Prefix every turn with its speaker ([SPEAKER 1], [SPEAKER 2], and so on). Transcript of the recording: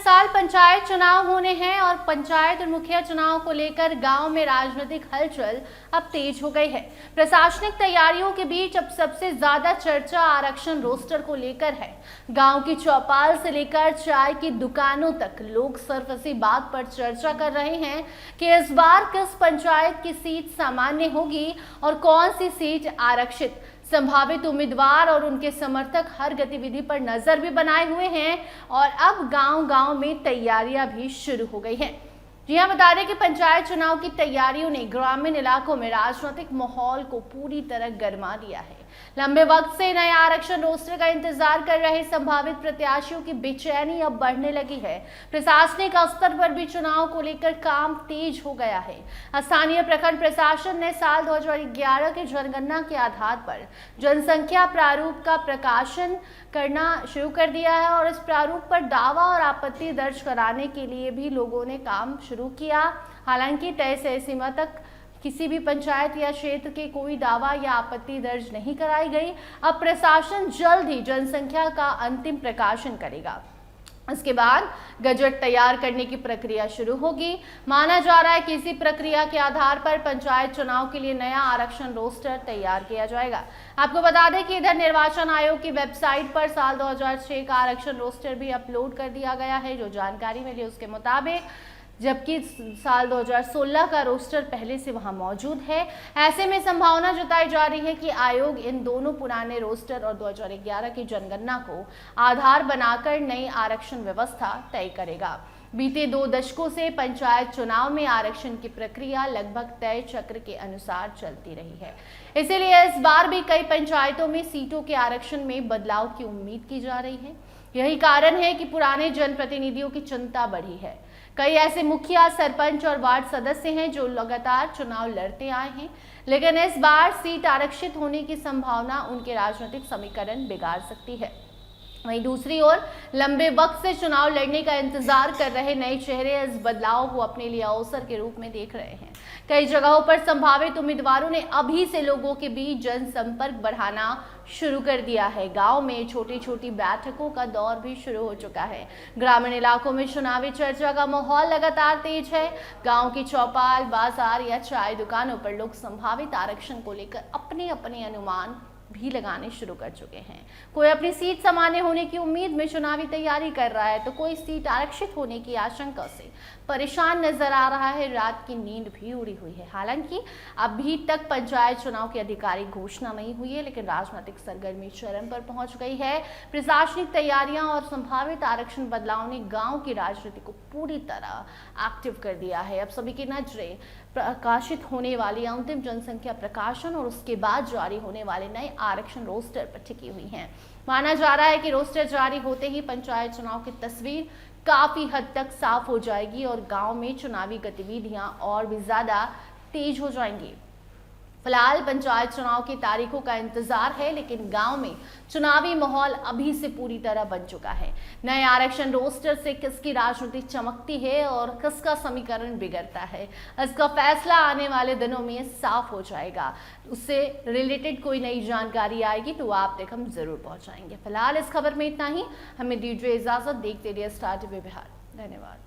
[SPEAKER 1] साल पंचायत चुनाव होने हैं और पंचायत और मुखिया चुनाव को लेकर गांव में राजनीतिक हलचल अब तेज हो गई है। प्रशासनिक तैयारियों के बीच अब सबसे ज्यादा चर्चा आरक्षण रोस्टर को लेकर है। गांव की चौपाल से लेकर चाय की दुकानों तक लोग सिर्फ इसी बात पर चर्चा कर रहे हैं कि इस बार किस पंचायत की सीट सामान्य होगी और कौन सी सीट आरक्षित। संभावित उम्मीदवार और उनके समर्थक हर गतिविधि पर नजर भी बनाए हुए हैं और अब गांव-गांव में तैयारियां भी शुरू हो गई हैं। जी हां, बता दें कि पंचायत चुनाव की तैयारियों ने ग्रामीण इलाकों में राजनीतिक माहौल को पूरी तरह गरमा दिया है। लंबे वक्त से नए आरक्षण रोस्टर का इंतजार कर रहे संभावित प्रत्याशियों की बेचैनी अब बढ़ने लगी है। प्रशासनिक स्तर पर भी चुनाव को लेकर काम तेज हो गया है। स्थानीय प्रखंड प्रशासन ने साल 2011 के जनगणना के आधार पर जनसंख्या प्रारूप का प्रकाशन करना शुरू कर दिया है और इस प्रारूप पर दावा और आपत्ति दर्ज कराने के लिए भी लोगों ने काम शुरू किया। हालांकि तय सीमा तक किसी भी पंचायत या क्षेत्र के कोई दावा या आपत्ति दर्ज नहीं कराई गई। अब प्रशासन जल्द ही जनसंख्या का अंतिम प्रकाशन करेगा। इसके बाद गजट तैयार करने की प्रक्रिया शुरू होगी। माना जा रहा है कि इसी प्रक्रिया के आधार पर पंचायत चुनाव के लिए नया आरक्षण रोस्टर तैयार किया जाएगा। आपको बता दें कि इधर निर्वाचन आयोग की वेबसाइट पर साल 2006 का आरक्षण रोस्टर भी अपलोड कर दिया गया है। जो जानकारी मिली उसके मुताबिक, जबकि साल 2016 का रोस्टर पहले से वहां मौजूद है। ऐसे में संभावना जताई जा रही है कि आयोग इन दोनों पुराने रोस्टर और 2011 की जनगणना को आधार बनाकर नई आरक्षण व्यवस्था तय करेगा। बीते 2 दशकों से पंचायत चुनाव में आरक्षण की प्रक्रिया लगभग तय चक्र के अनुसार चलती रही है। इसीलिए इस बार भी कई पंचायतों में सीटों के आरक्षण में बदलाव की उम्मीद की जा रही है। यही कारण है कि पुराने जनप्रतिनिधियों की चिंता बढ़ी है। कई ऐसे मुखिया, सरपंच और वार्ड सदस्य हैं जो लगातार चुनाव लड़ते आए हैं, लेकिन इस बार सीट आरक्षित होने की संभावना उनके राजनीतिक समीकरण बिगाड़ सकती है। वहीं दूसरी ओर लंबे वक्त से चुनाव लड़ने का इंतजार कर रहे नए चेहरे इस बदलाव को अपने लिए अवसर के रूप में देख रहे हैं। कई जगहों पर संभावित उम्मीदवारों ने अभी से लोगों के बीच जनसंपर्क बढ़ाना शुरू कर दिया है। गांव में छोटी छोटी बैठकों का दौर भी शुरू हो चुका है। ग्रामीण इलाकों में चुनावी चर्चा का माहौल लगातार तेज है। गांव की चौपाल, बाजार या चाय दुकानों पर लोग संभावित आरक्षण को लेकर अपने अपने अनुमान भी लगाने शुरू कर चुके हैं। कोई अपनी सीट सामान्य होने की उम्मीद में चुनावी तैयारी कर रहा है तो कोई सीट आरक्षित होने की आशंका से परेशान नजर आ रहा है। रात की नींद भी उड़ी हुई है। हालांकि अभी तक पंचायत चुनाव की आधिकारिक घोषणा नहीं हुई है, लेकिन राजनीतिक सरगर्मी चरम पर पहुंच गई है। प्रशासनिक तैयारियां और संभावित आरक्षण बदलाव ने गांव की राजनीति को पूरी तरह एक्टिव कर दिया है। अब सभी की नजरें प्रकाशित होने वाली अंतिम जनसंख्या प्रकाशन और उसके बाद जारी होने वाले नए आरक्षण रोस्टर पर टिकी हुई हैं। माना जा रहा है कि रोस्टर जारी होते ही पंचायत चुनाव की तस्वीर काफी हद तक साफ हो जाएगी और गांव में चुनावी गतिविधियां और भी ज्यादा तेज हो जाएंगी। फिलहाल पंचायत चुनाव की तारीखों का इंतजार है, लेकिन गांव में चुनावी माहौल अभी से पूरी तरह बन चुका है। नए आरक्षण रोस्टर से किसकी राजनीति चमकती है और किसका समीकरण बिगड़ता है, इसका फैसला आने वाले दिनों में साफ हो जाएगा। उससे रिलेटेड कोई नई जानकारी आएगी तो आप तक हम जरूर पहुंचाएंगे। फिलहाल इस खबर में इतना ही। हमें दीजिए इजाजत। देखते रहिए स्टार टीवी बिहार। धन्यवाद।